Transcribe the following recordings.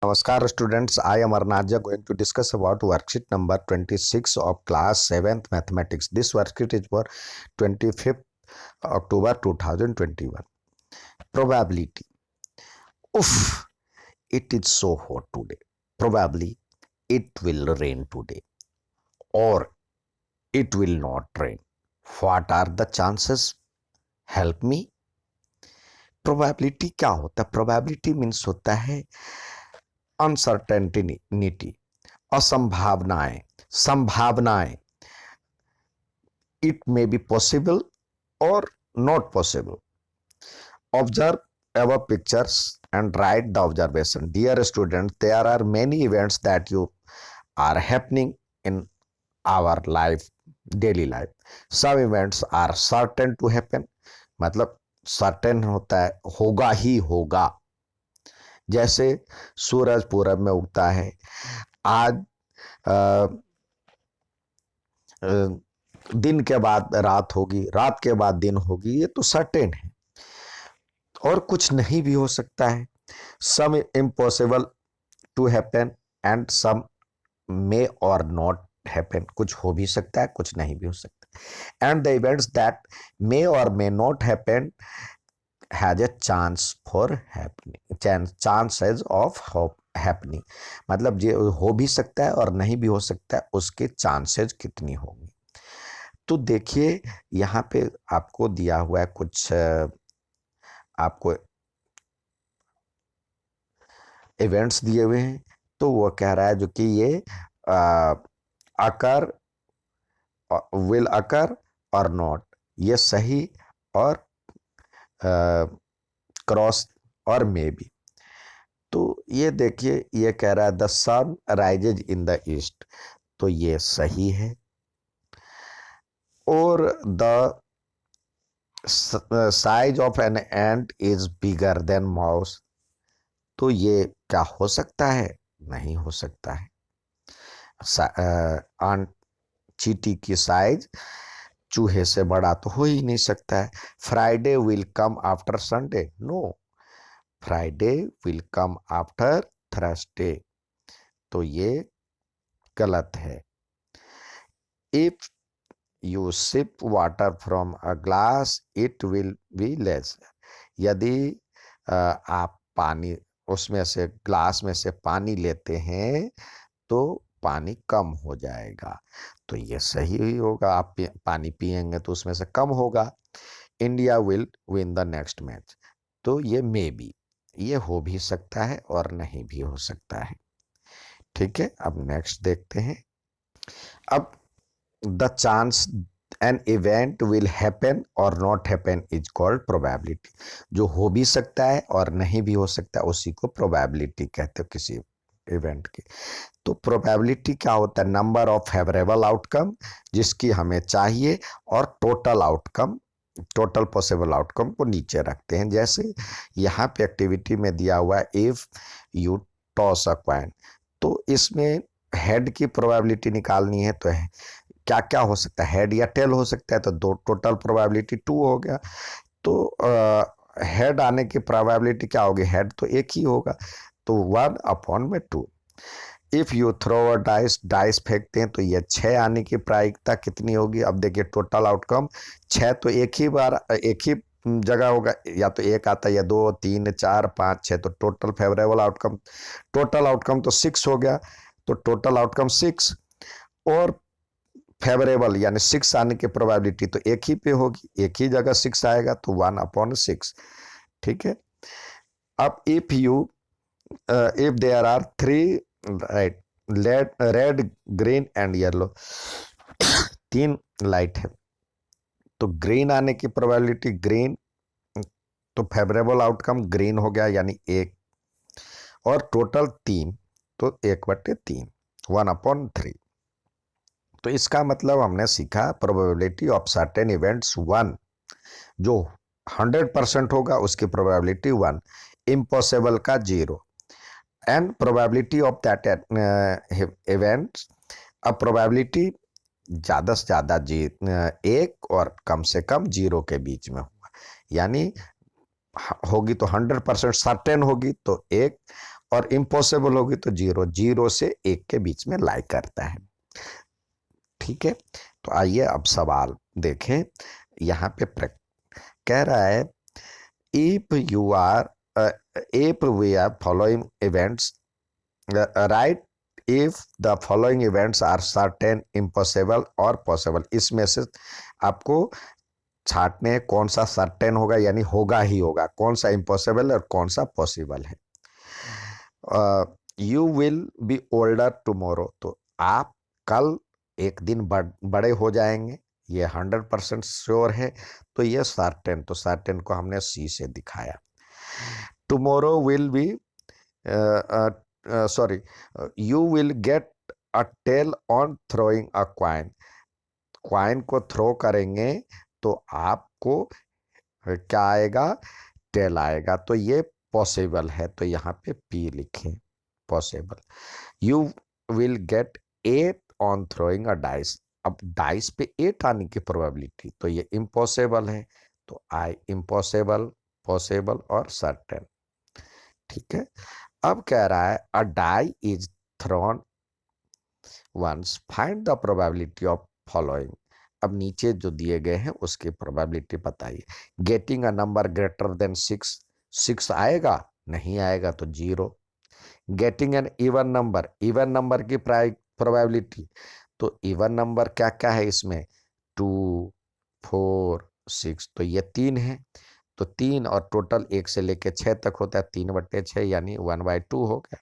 Namaskar students, I am Arnadja going to discuss about worksheet number 26 of class 7th mathematics. This worksheet is for 25th October 2021. Probability. Oof, it is so hot today. Probably it will rain today or it will not rain. What are the chances? Help me. Probability क्या होता है? Probability means होता है uncertainty, असंभावनाएं, संभावनाएं. It may be possible or not possible. Observe above pictures and write the observation. Dear students, there are many events that you are happening in our life, daily life. Some events are certain to happen. मतलब certain होता है, होगा ही होगा. जैसे सूरज पूरब में उगता है. आज दिन के बाद रात होगी, रात के बाद दिन होगी, ये तो सर्टेन है. और कुछ नहीं भी हो सकता है. Some impossible to happen and some may or not happen. कुछ हो भी सकता है, कुछ नहीं भी हो सकता. And the events that may or may not happen has a chance for happening, chances of happening. मतलब जो हो भी सकता है और नहीं भी हो सकता है, उसके चांसेस कितनी होंगी. तो देखिए यहाँ पे आपको दिया हुआ है कुछ आपको इवेंट्स दिए हुए हैं. तो वो कह रहा है जो कि ये अकर, विल अकर और नॉट, ये सही और क्रॉस और मे बी. तो ये देखिए ये कह रहा है the sun rises in the east, तो ये सही है. और the size of an ant is bigger than mouse, तो ये क्या हो सकता है? नहीं हो सकता है. चींटी की साइज चूहे से बड़ा तो हो ही नहीं सकता है. Friday will come after Sunday, no, Friday will come after Thursday, तो ये गलत है. If you sip water from a glass it will be less, यदि आप पानी उसमें से, ग्लास में से पानी लेते हैं तो पानी कम हो जाएगा, तो ये सही ही होगा. आप पानी पिएंगे तो उसमें से कम होगा. India will win the next match, तो ये मे बी, ये हो भी सकता है और नहीं भी हो सकता है. ठीक है, अब नेक्स्ट देखते हैं. अब the chance an event will happen or not happen is called probability. जो हो भी सकता है और नहीं भी हो सकता है उसी को प्रोबेबिलिटी कहते हो किसी इवेंट की. तो प्रोबेबिलिटी क्या होता है? नंबर ऑफ फेवरेबल आउटकम जिसकी हमें चाहिए और total outcome, total possible outcome को नीचे रखते हैं. जैसे यहाँ पे एक्टिविटी में दिया हुआ है if you toss a coin, तो इसमें हेड की प्रोबेबिलिटी निकालनी है. तो है क्या क्या हो सकता है? हेड या टेल हो सकता है, तो दो, टोटल प्रोबेबिलिटी 2 हो गया. तो हेड आने की प्रोबेबिलिटी क्या होगी? हेड तो एक ही होगा, तो 1/2. If you throw a dice, dice फेंकते हैं तो ये 6 आने की प्रायिकता कितनी होगी? अब देखिए टोटल आउटकम 6 तो एक ही बार एक ही जगह होगा, या तो एक आता है या 2 3 4 5 6, तो टोटल आउटकम तो 6 हो गया. तो टोटल आउटकम 6 और फेवरेबल यानी 6 आने की प्रोबेबिलिटी तो एक ही पे होगी, एक ही जगह 6 आएगा, तो 1/6. ठीक है. अब if there are 3, right, red green and yellow, 3 light है, तो ग्रीन आने की प्रोबेबिलिटी ग्रीन, तो फेवरेबल आउटकम ग्रीन हो गया यानी 1, और टोटल 3, तो 1/3, 1/3. तो इसका मतलब हमने सीखा प्रोबेबिलिटी ऑफ सर्टेन इवेंट्स 1, जो 100% होगा उसकी प्रोबेबिलिटी 1, इम्पॉसिबल का 0, and probability of that events. अब प्रोबेबिलिटी ज़्यादा से ज़्यादा 1 और कम से कम 0 के बीच में होगा. यानी होगी तो 100% सर्टेन होगी तो 1, और इम्पॉसिबल होगी तो 0, 0 से 1 के बीच में लाई करता है। ठीक है, तो आइए अब सवाल देखें। यहाँ पे कह रहा है if you are if we are following events, write if the following events are certain, impossible और possible। इसमें से आपको छांटने हैं कौन सा सर्टेन होगा यानी होगा ही होगा, कौन सा इम्पॉसिबल और कौन सा पॉसिबल है। You will be older tomorrow, तो आप कल एक दिन बड़े हो जाएंगे, ये 100% श्योर है। तो ये सर्टेन, तो सर्टेन को हमने सी से दिखाया। Tomorrow will be sorry, you will get a tail on throwing a coin, coin को थ्रो करेंगे तो आपको क्या आएगा, टेल आएगा। तो ये पॉसिबल है, तो यहाँ पे पी लिखें, possible. You will gate 8 on throwing a dice, अब डाइस पे 8 आने की प्रोबेबिलिटी, तो ये इम्पॉसिबल है। तो आई इम्पॉसिबल, पॉसिबल और सर्टेन। ठीक है, अब कह रहा है a die is thrown once, find the probability of following. अब नीचे जो दिए गए हैं उसकी प्रोबेबिलिटी बताइए। Getting a number greater than 6, 6 आएगा, नहीं आएगा तो 0। Getting an even number, even number की प्रोबेबिलिटी, तो इवन नंबर क्या क्या है इसमें, 2, 4, 6, तो ये 3 है। तो 3 और टोटल 1 से लेके 6 तक होता है, 3/6 यानी 1/2 हो गया।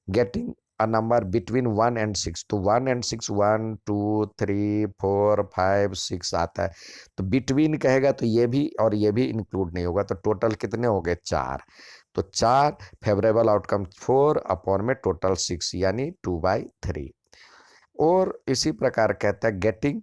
Getting a number between 1 and 6, तो 1 एंड 6, 1, 2, 3, 4, 5, 6 आता है। तो बिटवीन कहेगा तो ये भी और ये भी इंक्लूड नहीं होगा, तो टोटल कितने हो गए, 4। तो 4, फेवरेबल आउटकम 4 अपॉन में टोटल 6 यानी 2/3। और इसी प्रकार कहता है गेटिंग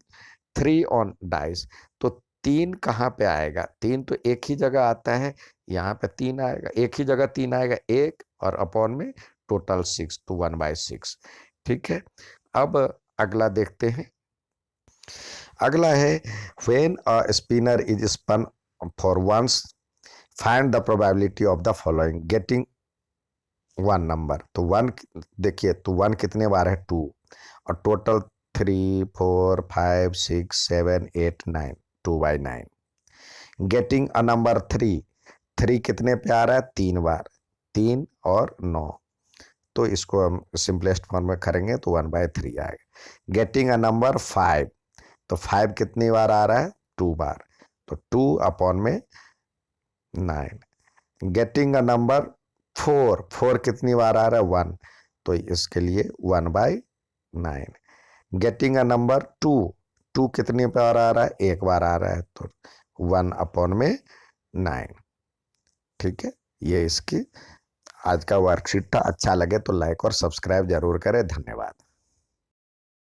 3 ऑन डाइस, तो 3 कहाँ पे आएगा, 3 तो एक ही जगह आता है, यहाँ पे 3 आएगा, एक ही जगह 3 आएगा, 1 और अपॉन में टोटल 6, तो 1/6। ठीक है, अब अगला देखते हैं। अगला है when a spinner is spun for once, find the probability of the following, getting 1 number. तो 1 देखिए, तो 1 कितने बार है, 2, और टोटल 3, 4, 5, 6, 7, 8, 9, 2/9। गेटिंग अ नंबर 3, 3 कितने पे आ रहा है, 3 बार, 3 और 9, तो इसको हम सिंपलेस्ट फॉर्म में करेंगे तो 1/3 आएगा। गेटिंग अ नंबर 5, तो 5 कितनी बार आ रहा है, 2 बार, तो 2 अपॉन में 9। गेटिंग अ नंबर 4, 4 कितनी बार आ रहा है, 1, तो इसके लिए 1/9। गेटिंग अ नंबर 2, 2 कितनी बार आ रहा है, 1 बार आ रहा है, तो 1 अपॉन में 9। ठीक है, ये इसकी आज का वर्कशीट था। अच्छा लगे तो लाइक और सब्सक्राइब जरूर करें। धन्यवाद।